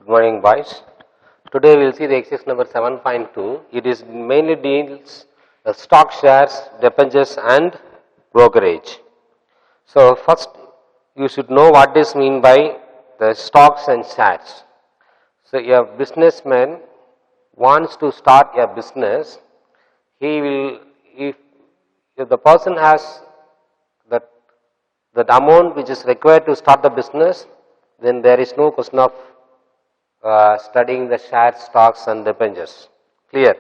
Good morning, boys. Today we will see the exercise number 7.2. It is mainly deals stock shares, debentures and brokerage. So first you should know what is mean by the stocks and shares. So a businessman wants to start a business. He will, if the person has that amount which is required to start the business, then there is no question of studying the shares, stocks and debentures. Clear?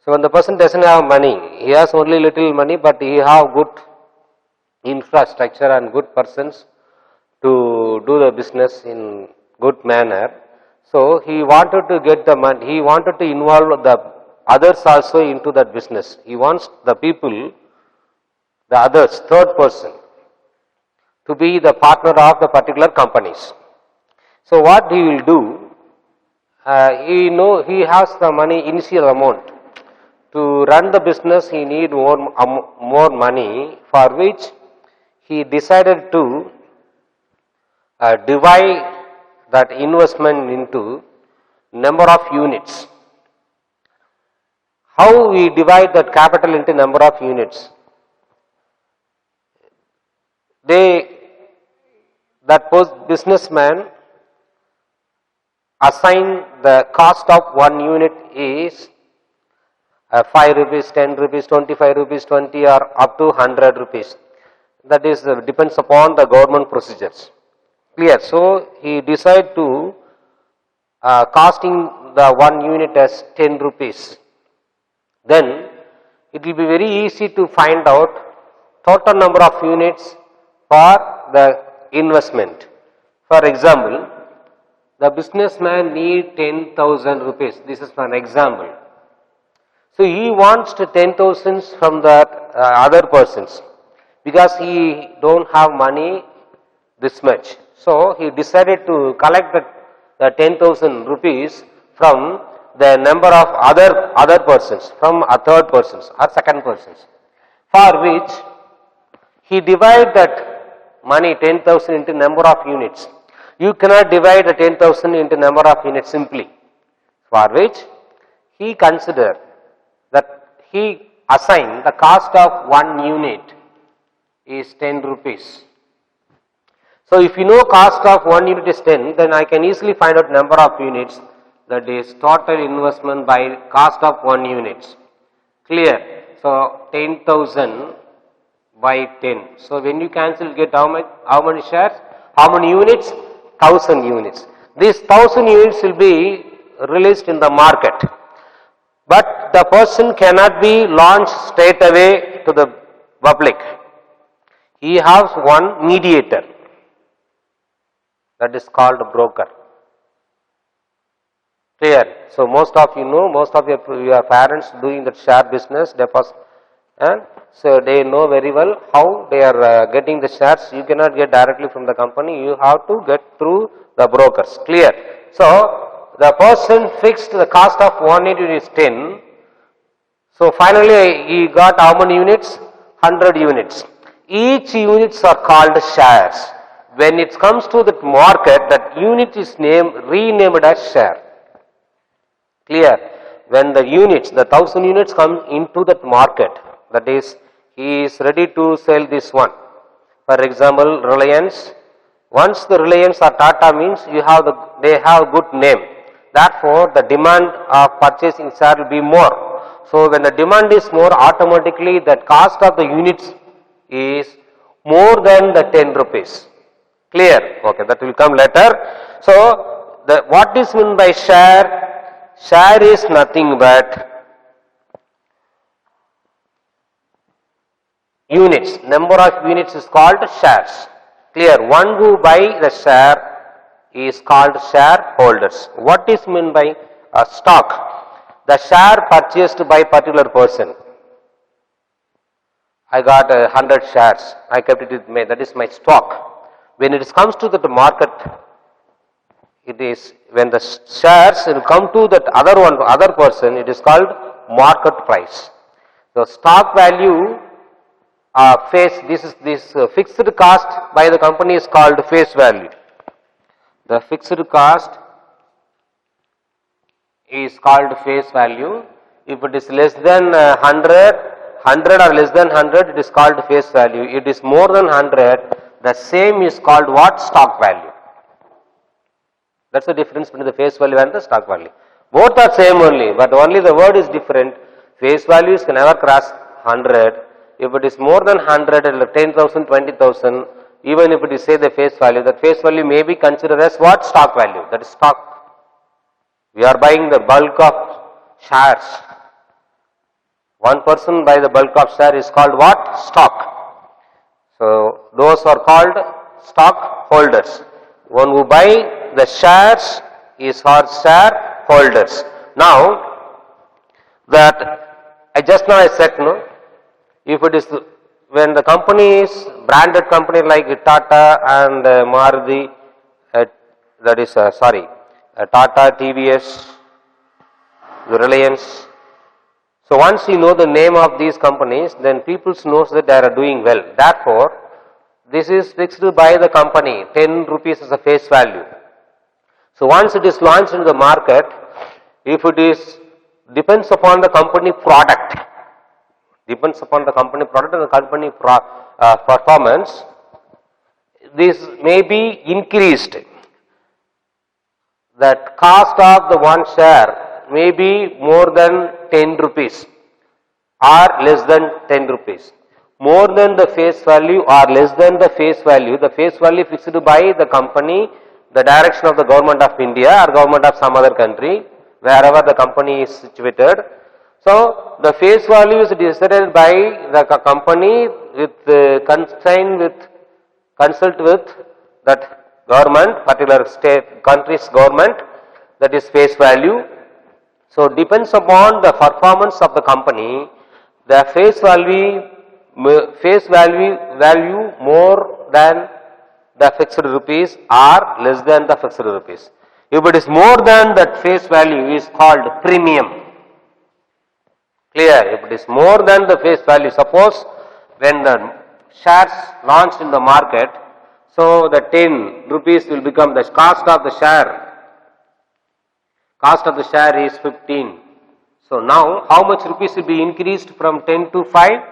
So when the person doesn't have money, he has only little money, but he have good infrastructure and good persons to do the business in good manner. So he wanted to get the money, he wanted to involve the others also into that business. He wants the people, the others, third person, to be the partner of the particular companies. So what he will do, he has the money, initial amount. To run the business, he need more money, for which he decided to divide that investment into number of units. How we divide that capital into number of units? That businessman assign the cost of one unit is 5 rupees, 10 rupees, 25 rupees, 20 or up to 100 rupees. That is depends upon the government procedures. Clear? So he decided to costing the one unit as 10 rupees. Then it will be very easy to find out total number of units for the investment. For example, the businessman need 10,000 rupees. This is an example. So he wants to 10,000 from the other persons because he don't have money this much. So he decided to collect the 10,000 rupees from the number of other persons, from a third persons or second persons, for which he divide that money 10,000 into number of units. You cannot divide the 10,000 into number of units simply, for which he consider that he assign the cost of one unit is 10 rupees. So if you know cost of one unit is 10, then I can easily find out number of units, that is total investment by cost of one unit. Clear? So 10,000 by 10. So when you cancel, get how many shares? How many units? 1,000 units. These 1,000 units will be released in the market. But the person cannot be launched straight away to the public. He has one mediator. That is called broker. Clear? So most of you know, most of your parents doing that share business deposit, and so they know very well how they are getting the shares. You cannot get directly from the company, you have to get through the brokers. Clear? So the person fixed the cost of one unit is 10. So finally he got how many units? 100 units. Each units are called shares. When it comes to the market, that unit is renamed as share. Clear? When the units, the 1,000 units come into that market, that is, he is ready to sell this one. For example, Reliance. Once the Reliance or Tata means they have good name. Therefore, the demand of purchasing share will be more. So when the demand is more, automatically that cost of the units is more than the 10 rupees. Clear? Okay, that will come later. So what is meant by share? Share is nothing but units. Number of units is called shares. Clear? One who buy the share is called shareholders. What is meant by a stock? The share purchased by particular person. I got 100 shares. I kept it with me. That is my stock. When it comes to the market, it is when the shares will come to that other person, it is called market price. So stock value this fixed cost by the company is called face value. The fixed cost is called face value. If it is less than 100 or less than 100, it is called face value. It is more than 100, the same is called what? Stock value. That's the difference between the face value and the stock value. Both are same only, but only the word is different. Face values can never cross 100. If it is more than 100, 10,000, 20,000, even if it is say the face value, that face value may be considered as what? Stock value. That is stock. We are buying the bulk of shares. One person buy the bulk of share is called what? Stock. So those are called stock holders. One who buy the shares is for shareholders. Now that I just now I said, no, if it is when the company is branded company like Tata and Maruti, that is Tata, TVS, Reliance. So once you know the name of these companies, then people knows that they are doing well. Therefore, this is fixed by the company, 10 rupees is a face value. So once it is launched in the market, if it is depends upon the company product, depends upon the company product and the company performance, this may be increased. That cost of the one share may be more than 10 rupees or less than 10 rupees. More than the face value or less than the face value fixed by the company, the direction of the government of India or government of some other country, wherever the company is situated. So the face value is decided by the company with consult with that government, particular state, country's government, that is face value. So depends upon the performance of the company, the face value more than the fixed rupees or less than the fixed rupees. If it is more than that face value is called premium. Clear? If it is more than the face value, suppose when the shares launched in the market, so the 10 rupees will become the cost of the share. Cost of the share is 15. So now how much rupees will be increased from 10 to 5?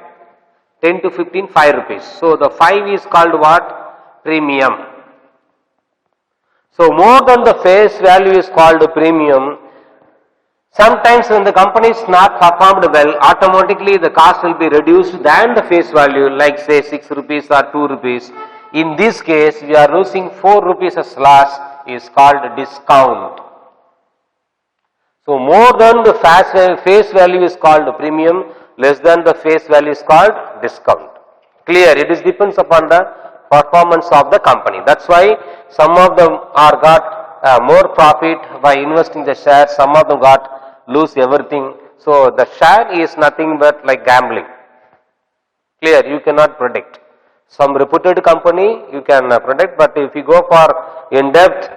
10 to 15, 5 rupees. So the 5 is called what? Premium. So more than the face value is called premium. Sometimes when the company is not performed well, automatically the cost will be reduced than the face value, like say 6 rupees or 2 rupees. In this case, we are losing 4 rupees as loss is called discount. So more than the face value is called premium, less than the face value is called discount. Clear? It is depends upon the performance of the company. That's why some of them are got more profit by investing the shares, some of them got lose everything. So the share is nothing but like gambling. Clear? You cannot predict. Some reputed company you can predict, but if you go for in depth,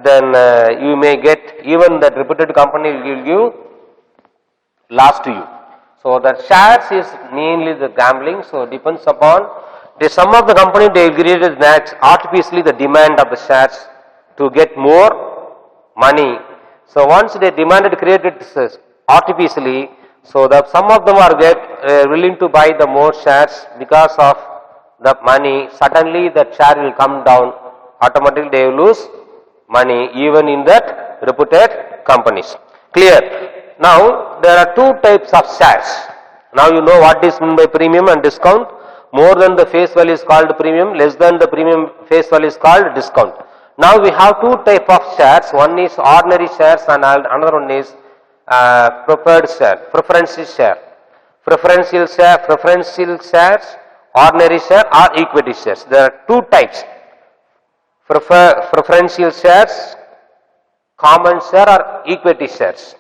then you may get even that reputed company will give loss to you. So the shares is mainly the gambling. So depends upon some of the company they created artificially the demand of the shares to get more money. So once they demanded created artificially, so that some of them are willing to buy the more shares because of the money. Suddenly that share will come down. Automatically they will lose money even in that reputed companies. Clear? Now there are two types of shares. Now you know what is meant by premium and discount. More than the face value is called premium, less than the premium face value is called discount. Now we have two types of shares. One is ordinary shares and another one is preferred share, preferential share. Preferential shares, ordinary share or equity shares. There are two types. Preferential shares, common share or equity shares.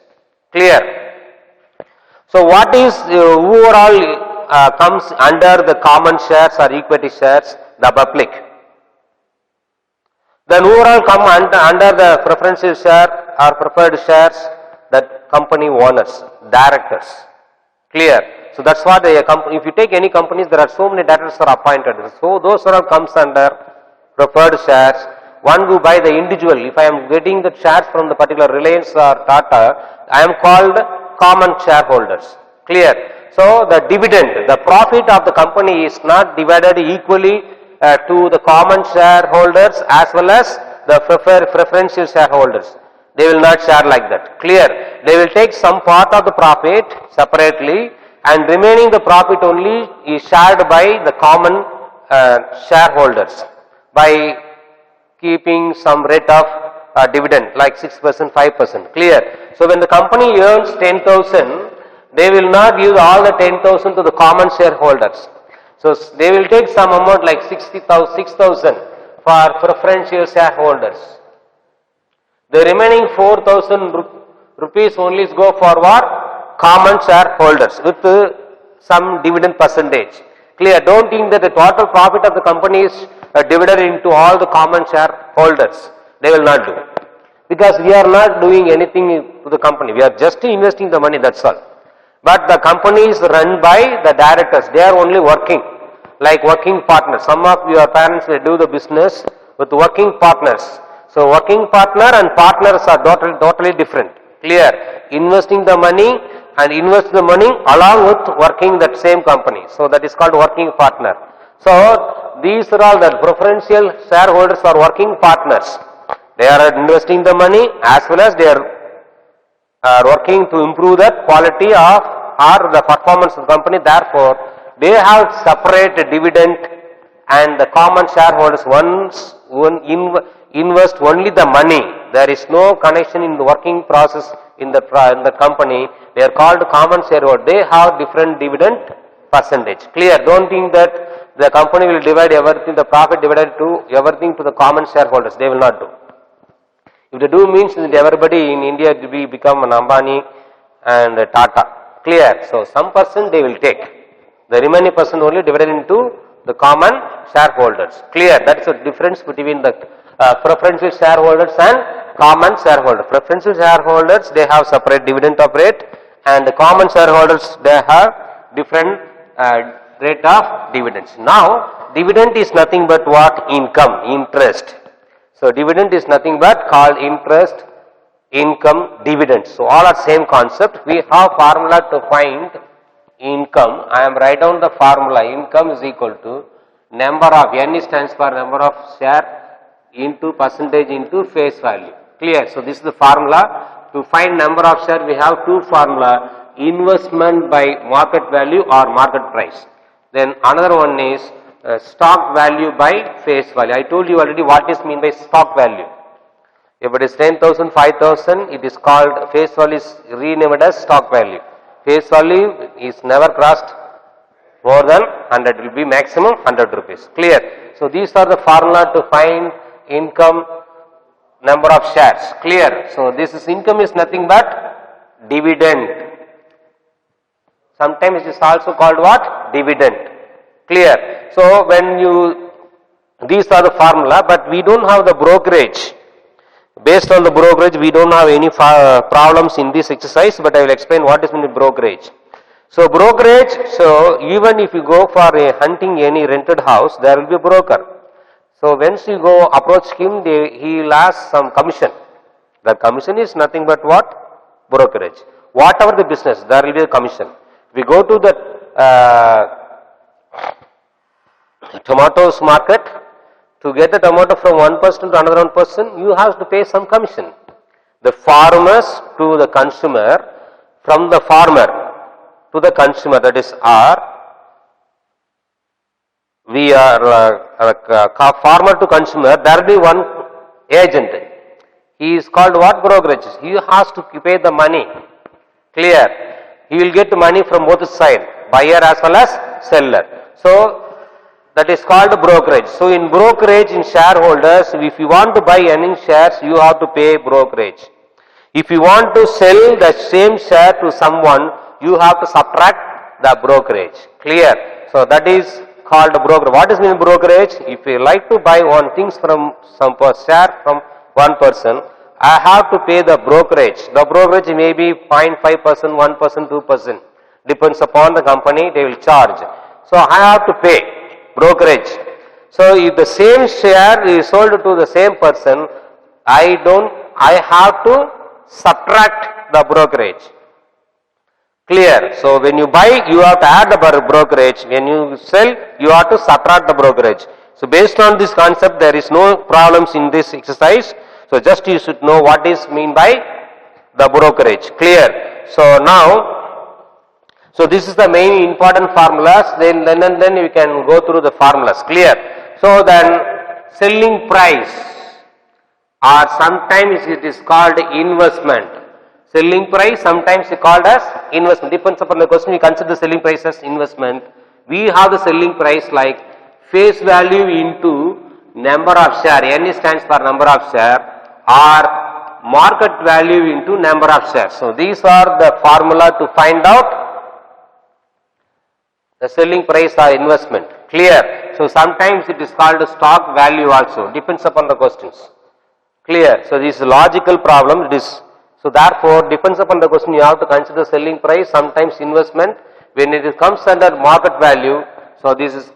Clear? So what is overall comes under the common shares or equity shares? The public. Then overall come under the preferential share or preferred shares, that company owners, directors. Clear? So that's what if you take any companies, there are so many directors are appointed. So those are comes under preferred shares. one who buy the individual. If I am getting the shares from the particular Reliance or Tata, I am called common shareholders. Clear? So the dividend, the profit of the company is not divided equally to the common shareholders as well as the preferential shareholders. They will not share like that. Clear? They will take some part of the profit separately, and remaining the profit only is shared by the common shareholders by keeping some rate of dividend like 6%, 5%. Clear? So when the company earns 10,000, they will not give all the 10,000 to the common shareholders. So they will take some amount like 6,000 for preferential shareholders. The remaining 4,000 rupees only go for what? Common shareholders with some dividend percentage. Clear? Don't think that the total profit of the company is divided into all the common shareholders. They will not do. Because we are not doing anything to the company. We are just investing the money, that's all. But the company is run by the directors. They are only working like working partners. Some of your parents will do the business with working partners. So working partner and partners are totally different. Clear? Investing the money and invest the money along with working that same company. So that is called working partner. So these are all the preferential shareholders are working partners. They are investing the money as well as they are working to improve the quality of or the performance of the company. Therefore, they have separate dividend, and the common shareholders once invest only the money. There is no connection in the working process in the company. They are called common shareholders. They have different dividend percentage. Clear? Don't think that the company will divide everything, the profit divided to everything to the common shareholders. They will not do. If they do, means that everybody in India will become an Ambani and Tata. Clear? So some percent they will take. The remaining percent only divided into the common shareholders. Clear? That is the difference between the preferential shareholders and common shareholders. Preferential shareholders, they have separate dividend of rate, and the common shareholders, they have different rate of dividends. Now, dividend is nothing but what? Income, interest. So dividend is nothing but called interest, income, dividend. So all are same concept. We have formula to find income. I am write down the formula. Income is equal to number of, N stands for number of share into percentage into face value. Clear? So this is the formula. To find number of share, we have two formula: investment by market value or market price. Then another one is stock value by face value. I told you already what is mean by stock value. If it is 10,000, 5,000, it is called face value is renamed as stock value. Face value is never crossed more than 100, it will be maximum 100 rupees. Clear? So these are the formula to find income, number of shares. Clear? So this is income is nothing but dividend. Sometimes it is also called what? Dividend. Clear? So when you, these are the formula, but we don't have the brokerage. Based on the brokerage, we don't have any problems in this exercise, but I will explain what is meant brokerage. So brokerage, so even if you go for a hunting any rented house, there will be a broker. So once you go approach him, he will ask some commission. The commission is nothing but what? Brokerage. Whatever the business, there will be a commission. We go to the tomatoes market. To get the tomato from one person to another person, you have to pay some commission. The farmers to the consumer, from the farmer to the consumer, that is we are farmer to consumer, there will be one agent. He is called what? Brokerage. He has to pay the money. Clear? He will get money from both sides, buyer as well as seller. So that is called brokerage. So in brokerage, in shareholders, if you want to buy any shares, you have to pay brokerage. If you want to sell the same share to someone, you have to subtract the brokerage. Clear? So that is called broker. What is mean brokerage? If you like to buy one things from some share from one person, I have to pay the brokerage. The brokerage may be 0.5%, 1%, 2%. Depends upon the company, they will charge. So I have to pay brokerage. So if the same share is sold to the same person, I have to subtract the brokerage. Clear? So when you buy, you have to add the brokerage. When you sell, you have to subtract the brokerage. So based on this concept, there is no problems in this exercise. So just you should know what is mean by the brokerage. Clear? So now, so this is the main important formulas. Then we can go through the formulas. Clear? So then selling price, or sometimes it is called investment. Selling price sometimes called as investment. Depends upon the question. We consider selling price as investment. We have the selling price like face value into number of share. N stands for number of share, or market value into number of shares. So these are the formula to find out the selling price or investment. Clear? So sometimes it is called stock value also. Depends upon the questions. Clear? So this is a logical problem. It is. So therefore, depends upon the question, you have to consider selling price, sometimes investment. When it comes under market value, so this is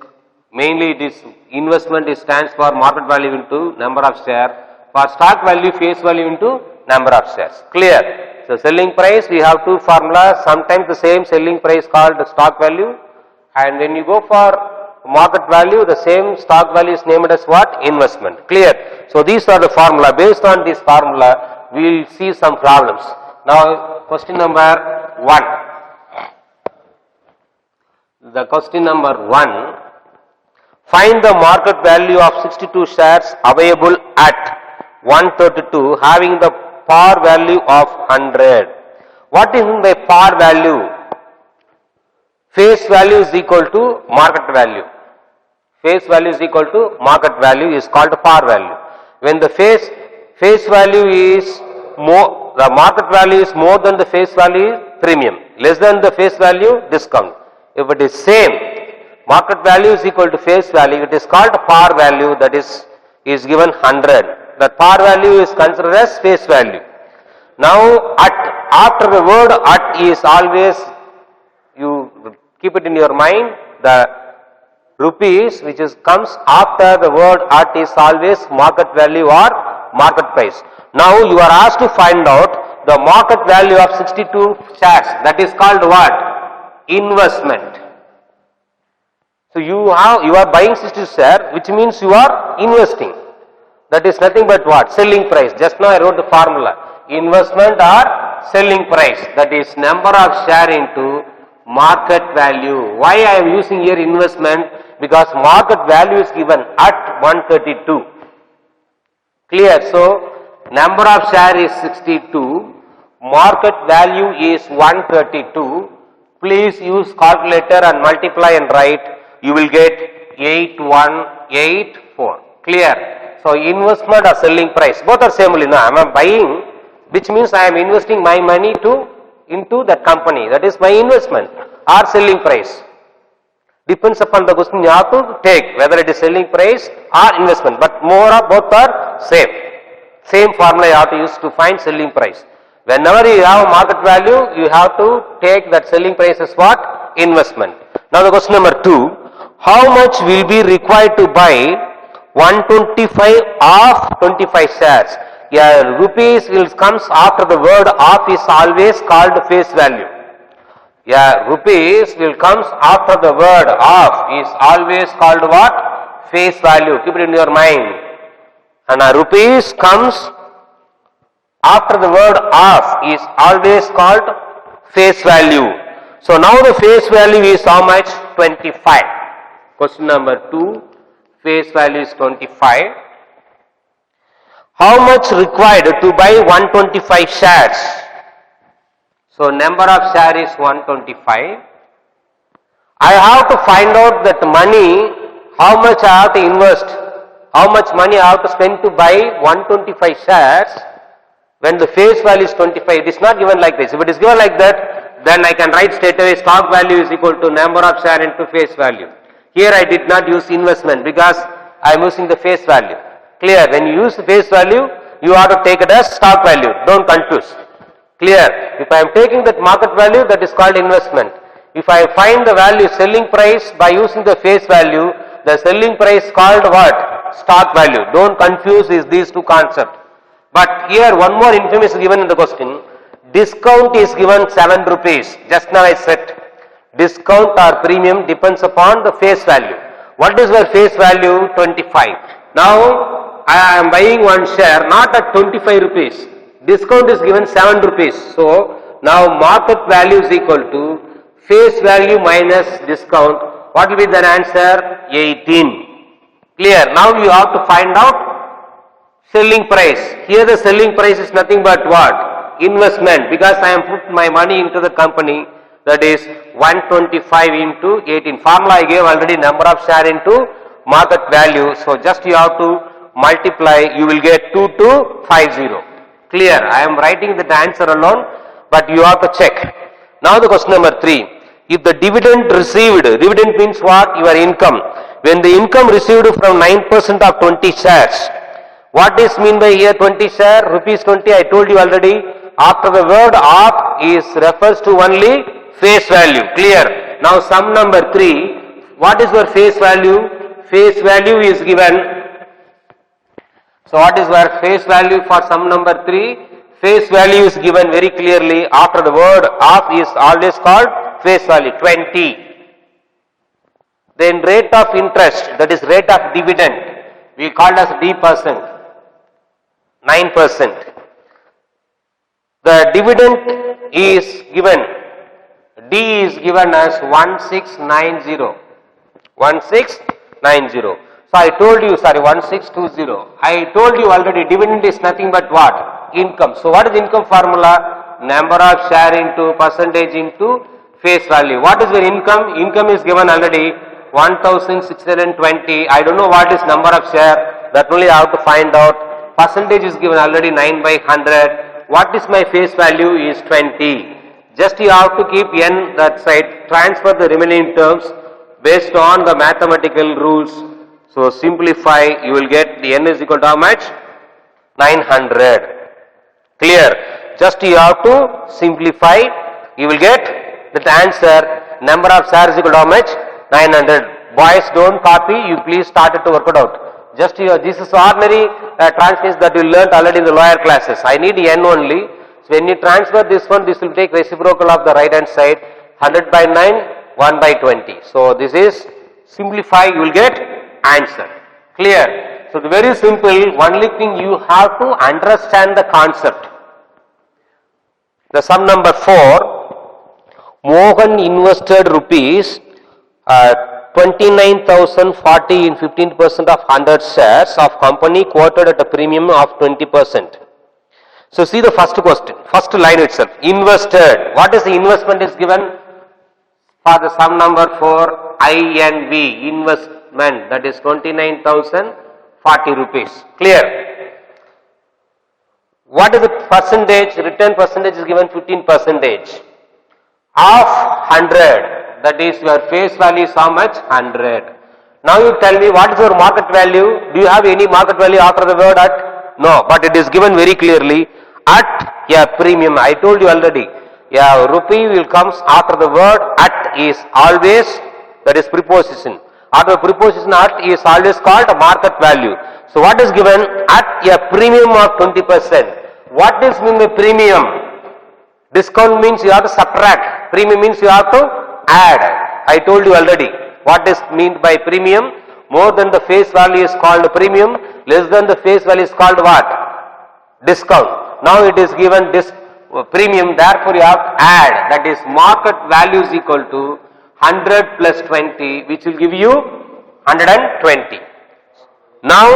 mainly this investment stands for market value into number of share. For stock value, face value into number of shares. Clear? So selling price, we have two formulas. Sometimes the same selling price called stock value, and when you go for market value, the same stock value is named as what? Investment. Clear? So these are the formula. Based on this formula, we will see some problems. Now, question number 1. The question number 1. Find the market value of 62 shares available at 132 having the par value of 100. What is the par value? Face value is equal to market value. Face value is equal to market value is called par value. When the face value is more, the market value is more than the face value, premium. Less than the face value, discount. If it is same, market value is equal to face value, it is called par value, that is given 100. The par value is considered as face value. Now, after the word at is always, you keep it in your mind, the rupees which comes after the word at is always market value or market price. Now you are asked to find out the market value of 62 shares. That is called what? Investment. So you are buying 62 shares, which means you are investing. That is nothing but what? Selling price. Just now I wrote the formula. Investment or selling price. That is number of share into market value. Why I am using here investment? Because market value is given at 132. Clear? So number of share is 62, market value is 132. Please use calculator and multiply and write. You will get 8184. Clear? So investment or selling price, both are same only. Now I am buying, which means I am investing my money into that company. That is my investment or selling price. Depends upon the question you have to take, whether it is selling price or investment. But both are same. Same formula you have to use to find selling price. Whenever you have market value, you have to take that selling price as what? Investment. Now the question number 2. How much will be required to buy 125 of 25 shares? Yeah, rupees comes after the word of is always called face value. Yeah, rupees will comes after the word of is always called what? Face value. Keep it in your mind. And rupees comes after the word of is always called face value. So now the face value is how much? 25. Question number 2. Face value is 25. How much required to buy 125 shares? So number of share is 125. I have to find out that money, how much I have to invest, how much money I have to spend to buy 125 shares when the face value is 25. It is not given like this. If it is given like that, then I can write straight away stock value is equal to number of share into face value. Here I did not use investment because I am using the face value. Clear? When you use the face value, you have to take it as stock value. Don't confuse. Clear? If I am taking that market value, that is called investment. If I find the value selling price by using the face value, The selling price called what? Stock value. Don't confuse these two concepts. But here one more information given in the question. Discount is given 7 rupees. Just now I said discount or premium depends upon the face value. What is your face value? 25. Now I am buying one share not at 25 rupees. Discount is given 7 rupees. So now market value is equal to face value minus discount. What will be the answer? 18. Clear? Now you have to find out selling price. Here the selling price is nothing but what? Investment, because I am put my money into the company, that is 125 into 18. Formula I gave already, number of share into market value. So just you have to multiply, you will get 2250. Clear? I am writing the answer alone, but you have to check. Now the question number 3. If the dividend received, dividend means what? Your income. When the income received from 9% of 20 shares, what is mean by here 20 share? Rupees 20, I told you already. After the word of is refers to only face value. Clear? Now sum number 3. What is your face value? Face value is given. So what is your face value for sum number 3? Face value is given very clearly. After the word of is always called face value, 20. Then rate of interest, that is rate of dividend, we called as D%, 9%. The dividend is given, D is given as 1690. 1690. So I told you, 1620. I told you already, dividend is nothing but what? Income. So what is income formula? Number of share into percentage into face value. What is your income? Income is given already 1620. I don't know what is number of share. That only I have to find out. Percentage is given already 9/100. What is my face value? Is 20. Just you have to keep n that side. Transfer the remaining terms based on the mathematical rules. So simplify. You will get the n is equal to how much? 900. Clear? Just you have to simplify. You will get the answer. Number of shares is equal to how much? 900. Boys, don't copy. You please start it to work it out. Just this is ordinary translation that you learnt already in the lower classes. I need n only. So when you transfer this one, this will take reciprocal of the right hand side. 100/9, 1/20. So this is simplify. You will get answer. Clear? So the very simple. Only thing you have to understand the concept. The sum number 4. Mohan invested rupees 29,040 in 15% of 100 shares of company quoted at a premium of 20%. So see the first question, first line itself, invested. What is the investment is given for the sum number 4, INV, investment, that is 29,040 rupees. Clear? What is the percentage? Return percentage is given 15%. Of 100, that is your face value is how much? 100. Now you tell me what is your market value? Do you have any market value after the word at? No, but it is given very clearly at a premium. I told you already. Yeah, rupee will comes after the word at is always, that is preposition. After preposition at is always called a market value. So what is given? At a premium of 20%. What does mean by premium? Discount means you have to subtract. Premium means you have to add. I told you already. What is meant by premium? More than the face value is called premium. Less than the face value is called what? Discount. Now it is given premium. Therefore you have to add. That is market value is equal to 100 plus 20, which will give you 120. Now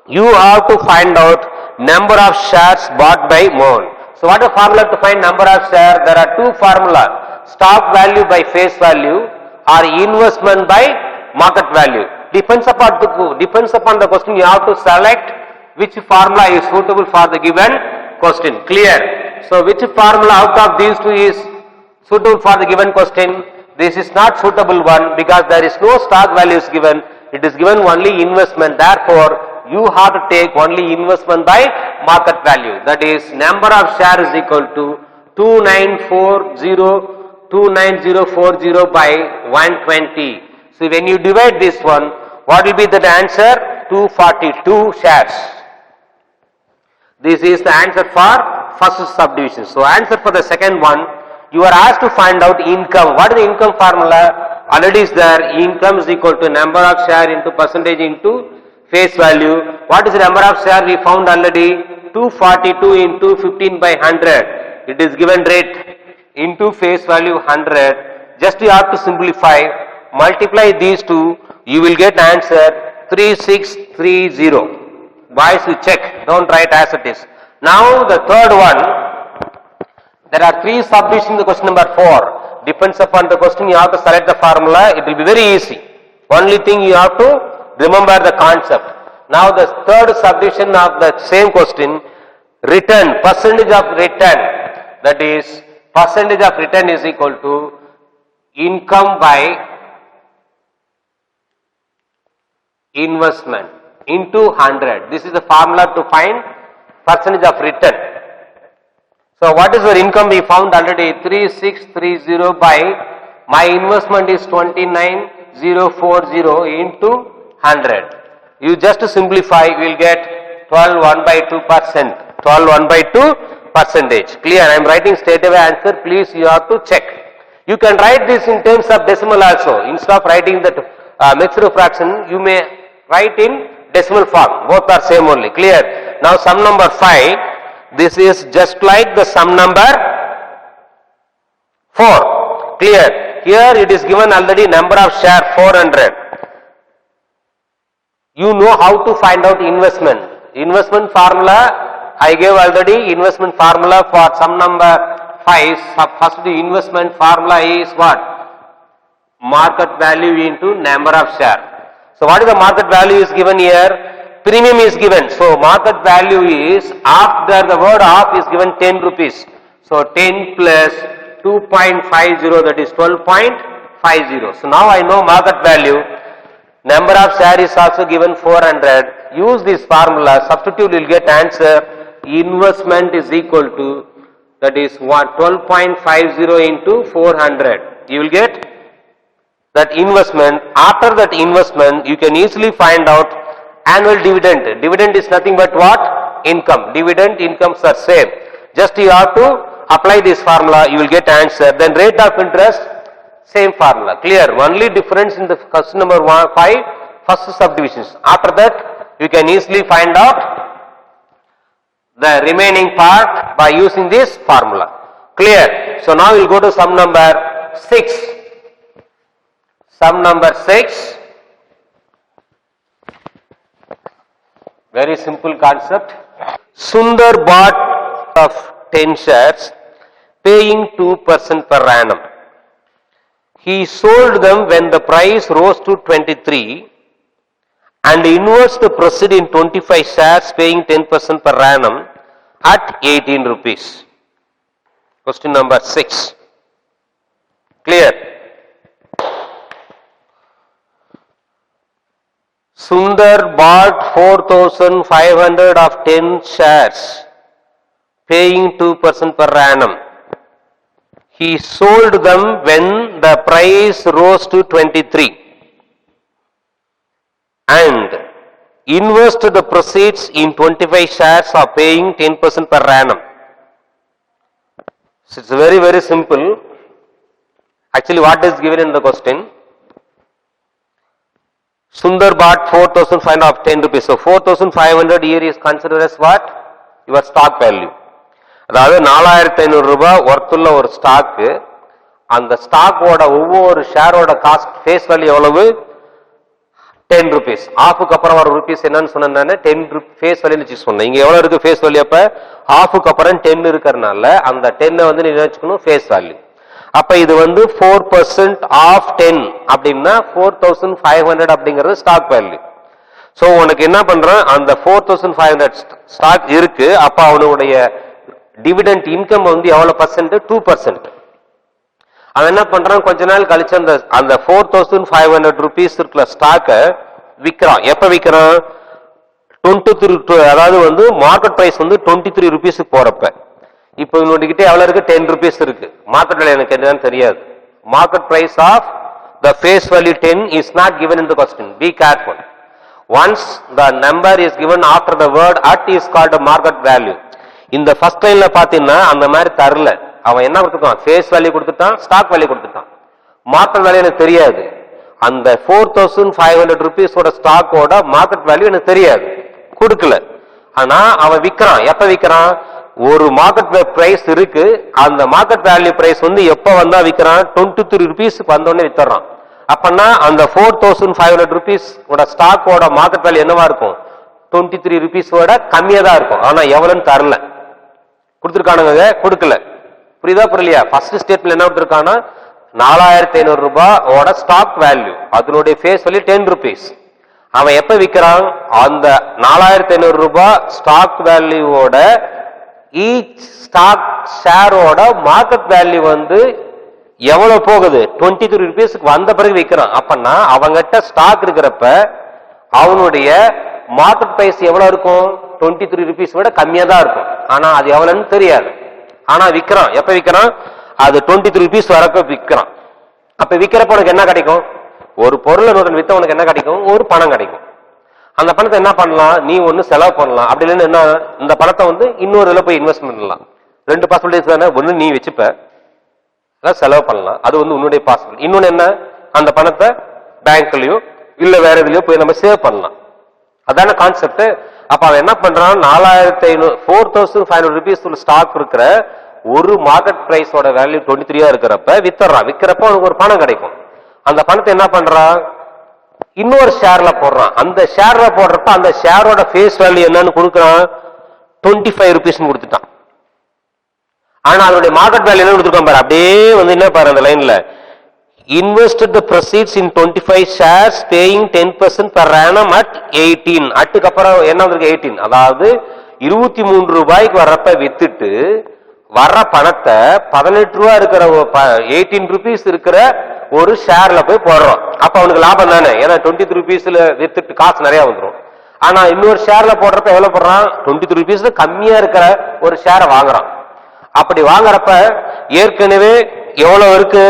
you have to find out number of shares bought by Mohan. So what is the formula to find number of shares? There are two formulas. Stock value by face value or investment by market value. Depends upon the question. You have to select which formula is suitable for the given question. Clear? So which formula out of these two is suitable for the given question? This is not suitable one because there is no stock value is given. It is given only investment. Therefore, you have to take only investment by market value. That is number of shares is equal to 29040 by 120. So when you divide this one, What will be the answer? 242 shares. This is the answer for first subdivision. So answer for the second one, you are asked to find out income. What is the income formula? Already is there. Income is equal to number of share into percentage into face value. What is the number of share we found already? 242 into 15 by 100. It is given rate into face value 100. Just you have to simplify. Multiply these two. You will get answer 3630. Boys, you check. Don't write as it is. Now the third one. There are three subdivisions in the question number 4. Depends upon the question, you have to select the formula. It will be very easy. Only thing you have to remember the concept. Now the third subdivision of the same question, return, percentage of return. That is, percentage of return is equal to income by investment into 100. This is the formula to find percentage of return. So what is your income? We found already 3630 by my investment is 29040 into 100. You just simplify, you will get 12 1 by 2%. 12 1 by 2 percentage. Clear? I am writing straight away answer. Please, you have to check. You can write this in terms of decimal also. Instead of writing that mixed fraction, you may write in decimal form. Both are same only. Clear? Now sum number 5. This is just like the sum number 4. Clear? Here it is given already number of share 400. You know how to find out investment. Investment formula, I gave already investment formula for sum number 5. First the investment formula is what? Market value into number of share. So what is the market value is given here? Premium is given. So market value is, after the word off is given 10 rupees. So 10 plus 2.50, that is 12.50. So now I know market value. Number of share is also given 400. Use this formula, substitute, you will get answer. Investment is equal to, that is 12.50 into 400. You will get that investment. After that investment, you can easily find out annual dividend. Dividend is nothing but what? Income. Dividend, incomes are same. Just you have to apply this formula, you will get answer. Then rate of interest, same formula. Clear? Only difference in the question number 5, first subdivisions. After that, you can easily find out the remaining part by using this formula. Clear? So now we will go to sum number 6. Sum number 6. Very simple concept. Sundar bought of 10 shares, paying 2% per annum. He sold them when the price rose to 23 and invested the proceeds in 25 shares, paying 10% per annum at 18 rupees. Question number 6. Clear? Sundar bought 4,500 of 10 shares, paying 2% per annum. He sold them when the price rose to 23 and invested the proceeds in 25 shares of paying 10% per annum. So it's very, very simple. Actually, what is given in the question? Sundar bought 4,500 of 10 rupees. So 4,500 here is considered as what? Your stock value. அதாவது 4500 ரூபாய் ஒர்த்துள்ள ஒரு stock, அந்த ஸ்டாக்கோட ஒவ்வொரு ஷேரோட cost face value எவ்வளவு? 10 rupees. ஆஃபுக்கு அப்புறம் ஒரு rupees என்னன்னு சொன்னேன், 10 ஃபேஸ் வேல்யூ சொன்னேன். இங்க எவ்வளவு இருக்கு ஃபேஸ் வேல்யூ? அப்ப ஆஃபுக்கு அப்புறம் 10 இருக்கிறதுனால அந்த 10 வந்து நீங்க வச்சுக்கணும் ஃபேஸ் வேல்யூ. அப்ப இது வந்து 4% ஆஃப் 10 அப்படின்னா 4500 அப்படிங்கிறது ஸ்டாக் வேல்யூ. சோ உனக்கு என்ன பண்றோம், அந்த 4500 ஸ்டாக் இருக்கு. அப்ப அவனுடைய டிவிடெண்ட் இன்கம் வந்து எவ்வளவு பர்சன்ட்? 2%. அவன் என்ன பண்றான், கொஞ்ச நாள் கழிச்சு அந்த 4500 rupees இருக்கிற ஸ்டாக்க விற்கிறான். எப்ப விற்கிறான்? 23, அதாவது வந்து மார்க்கெட் பிரைஸ் வந்து 23 rupees போறப்ப. இப்போ இவனுக்கிட்ட எவ்வளவு இருக்கு? 10 rupees இருக்கு. மார்க்கெட் விலை எனக்கு என்னன்னு தெரியாது. Market price of the face value 10 is not given in the question. Be careful. Once the number is given after the word at is called a market value. In the first line la pathina அந்த மாதிரி தரல. அவன் என்ன கொடுத்துட்டான்? face value கொடுத்துட்டான், stock value கொடுத்துட்டான். market value எனக்கு தெரியாது. அந்த 4500 rupees ஓட ஸ்டாக் ஓட மார்க்கெட் வேல்யூ எனக்கு தெரியாது, கொடுக்கல. ஆனா அவன் விக்கிறான். எப்ப விக்கிறான்? ஒரு மார்க்கெட் பிரைஸ் இருக்கு, அந்த மார்க்கெட் வேல்யூ பிரைஸ் வந்து எப்ப வந்தா விக்கிறான்? 23 rupees வந்தோடனே வித்துறான். அப்பனா அந்த 4500 rupees ஓட ஸ்டாக் ஓட மார்க்கெட் வேல்யூ என்னவா இருக்கும்? 23 rupees ஓட கம்மியா தான் இருக்கும். ஆனா எவ்வளவுன்னு தரல, கொடுத்துருக்கானுங்க, கொடுக்கல. புரியுதா புரியலையா? ஃபர்ஸ்ட் ஸ்டேட்மெண்ட் என்ன கொடுத்துருக்கானா 4500 ரூபாயோட ஸ்டாக் வேல்யூ, அதனுடைய ஃபேஸ் வேல்யூ 10 rupees. அவன் எப்ப விக்கிறான்? அந்த 4500 ரூபாய் ஸ்டாக் வேல்யூவோட ஈச் ஸ்டாக் ஷேரோட மார்க்கெட் வேல்யூ வந்து எவ்வளவு போகுது? 23 rupees வந்த பிறகு விக்கிறான். அப்பன்னா அவங்கிட்ட ஸ்டாக் இருக்கிறப்ப அவனுடைய மார்க்கெட் பிரைஸ் எவ்வளவு இருக்கும்? 23 rupees விட கம்மியா தான் இருக்கும். ஆனா அது எவ்வளவுன்னு தெரியாது. ஆனா விக்கிறான். எப்ப விக்கிறான்? அது 23 rupees வரப்ப விக்கிறான். அப்ப விக்கிறப்ப உனக்கு என்ன கிடைக்கும்? ஒரு பொருளை வித்த உனக்கு என்ன கிடைக்கும்? ஒரு பணம் கிடைக்கும். அந்த பணத்தை என்ன பண்ணலாம்? நீ ஒண்ணு செலவு பண்ணலாம். அப்படி இல்லைன்னு என்ன, இந்த பணத்தை வந்து இன்னொரு இதுல போய் இன்வெஸ்ட் பண்ணலாம். 2 பாசிபிலிட்டிஸ் தானே. ஒண்ணு நீ வச்சுப்ப, செலவு பண்ணலாம், அது வந்து உன்னுடைய பாசிபிலிட்டி. இன்னொன்னு என்ன, அந்த பணத்தை பேங்க்லயோ இல்ல வேற எதுலயோ போய் நம்ம சேவ் பண்ணலாம். அதான கான்செப்ட். அப்ப அவன் என்ன பண்றான்? 4500 rupees ஸ்டாக் இருக்கிற ஒரு மார்க்கெட் பிரைஸோட வேல்யூ 23 இருக்கிறப்ப வித்துறான். விக்கிறப்ப அவனுக்கு ஒரு பணம் கிடைக்கும். அந்த பணத்தை என்ன பண்றான்? இன்னொரு ஷேர்ல போடுறான். அந்த ஷேர்ல போடுறப்ப அந்த ஷேரோட ஃபேஸ் வேல்யூ என்னன்னு கொடுக்குறான்? 25 rupees கொடுத்துட்டான். ஆனா அதனுடைய மார்க்கெட் வேல்யூ என்ன கொடுத்துருக்கான் பாரு. அப்படியே வந்து என்ன பாரு அந்த லைன்ல, invested the proceeds in 25 shares paying 10% per annum at 18. அட்டுக்கு அப்புறம் என்ன வந்திருக்கு? 18. அதாவது 23 ரூபாய்க்கு வர்றப்ப வித்துட்டு வர்ற பணத்தை 18 ரூபாய் இருக்கிற 18 rupees இருக்கிற ஒரு ஷேர்ல போய் போடுறோம். அப்ப அவனுக்கு லாபம் தானே, ஏன்னா 23 rupeesல வித்துட்டு காசு நிறைய வந்துடும். ஆனா இன்னொரு ஷேர்ல போடுறப்ப எவ்வளவு போடுறான்? 23 rupees கம்மியா இருக்கிற ஒரு ஷேரை வாங்குறான். அப்படி வாங்குறப்ப ஏற்கனவே எவ்வளவு இருக்கு?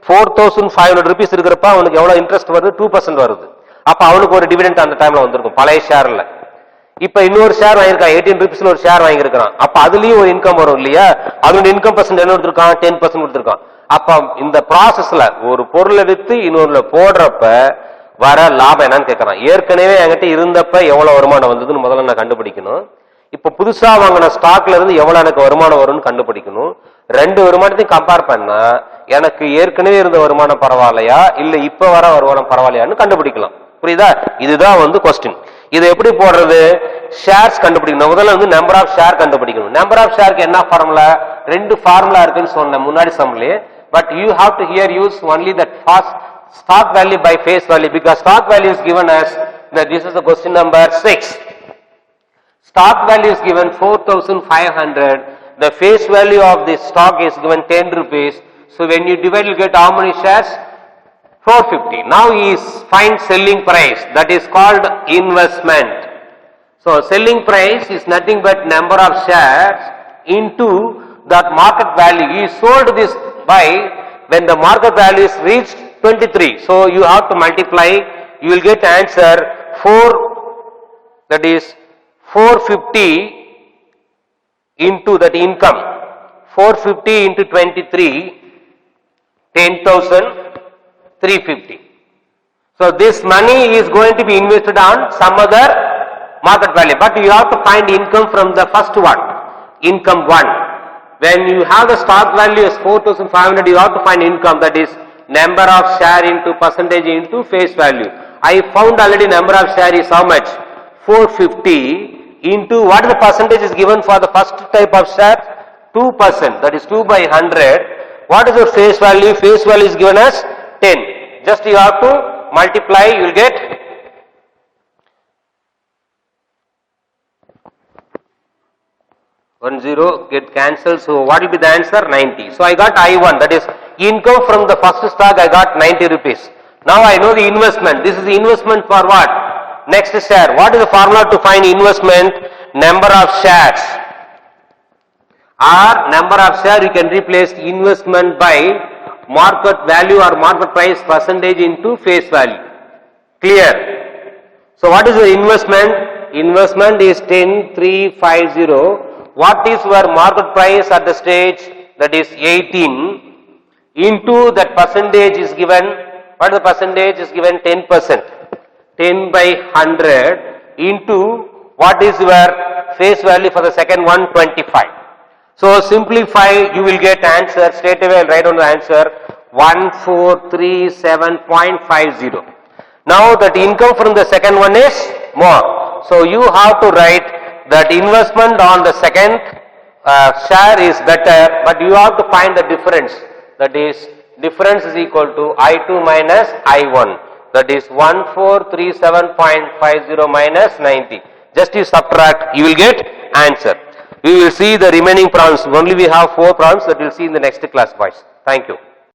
4500 rupees இருக்கிறப்ப அவனுக்கு எவ்வளவு இன்ட்ரெஸ்ட் வருது? 2% வருது. அப்ப அவனுக்கு ஒரு டிவிடெண்ட் அந்த டைம்ல வந்திருக்கும் பழைய ஷேர்ல. இப்ப இன்னொரு ஷேர் வாங்கிருக்கான், 18 rupeesல ஒரு ஷேர் வாங்கிருக்கான். அப்ப அதுலயும் ஒரு இன்கம் வரும் இல்லையா? அதோட இன்கம் பர்சன்ட் என்ன கொடுத்திருக்கான்? 10% கொடுத்திருக்கான். அப்ப இந்த ப்ராசஸ்ல ஒரு பொருளை வித்து இன்னொருல போடுறப்ப வர லாபம் என்னன்னு கேட்கறான். ஏற்கனவே என்கிட்ட இருந்தப்ப எவ்வளவு வருமானம் வந்ததுன்னு முதல்ல நான் கண்டுபிடிக்கணும். இப்ப புதுசா வாங்கின ஸ்டாக்ல இருந்து எவ்வளவு எனக்கு வருமானம் வரும்னு கண்டுபிடிக்கணும். 2 வருமானத்தையும் கம்பேர் பண்ணா எனக்கு ஏற்கனவே இருந்த வருமானம் பரவாயில்லையா இல்ல இப்ப வர வருமானம் பரவாயில்லையான்னு கண்டுபிடிக்கலாம். புரியுதா? இதுதான் வந்து கொஸ்டின். இது எப்படி போடுறது? ஷேர்ஸ் கண்டுபிடிக்கணும். முதல்ல வந்து நம்பர் ஆஃப் ஷேர் கண்டுபிடிக்கணும். நம்பர் ஆஃப் ஷேருக்கு என்ன ஃபார்முலா? 2 ஃபார்முலா இருக்குன்னு சொன்ன முன்னாடி சம்லயே. But you have to here use only that first stock value by face value, because stock value is given as that. This is the question number 6. Stock value is given 4500. The face value of this stock is given 10 rupees. So when you divide, you get how many shares? 450. Now he is find selling price. That is called investment. So selling price is nothing but number of shares into that market value. He sold this by when the market value is reached 23. So you have to multiply. You will get answer 4. That is 450 into that income. 450 into 23, 10,350. So this money is going to be invested on some other market value, but you have to find income from the first one, income 1. When you have the stock value as 4500, you have to find income, that is number of share into percentage into face value. I found already number of share is how much? 450 into what the percentage is given for the first type of share? 2%, that is 2 by 100. What is your face value? Face value is given as 10. Just you have to multiply, you will get 10 get cancelled. So what will be the answer? 90. So I got I1, that is income from the first stock. I got 90 rupees. Now I know the investment. This is the investment for what? Next share. What is the formula to find investment? Number of shares. Or number of share you can replace investment by market value or market price percentage into face value. Clear? So what is the investment? Investment is 10,350. What is your market price at the stage? That is 18 into that percentage is given. What is the percentage is given? 10%. 10 by 100 into what is your face value for the second one? 25. So simplify, you will get answer straight away. I'll write down the answer 1437.50. Now that income from the second one is more. So you have to write that investment on the second share is better, but you have to find the difference. That is, difference is equal to I2 minus I1. That is 1437.50 minus 90. Just you subtract, you will get answer. We will see the remaining problems. Only we have 4 problems that we will see in the next class, boys. Thank you.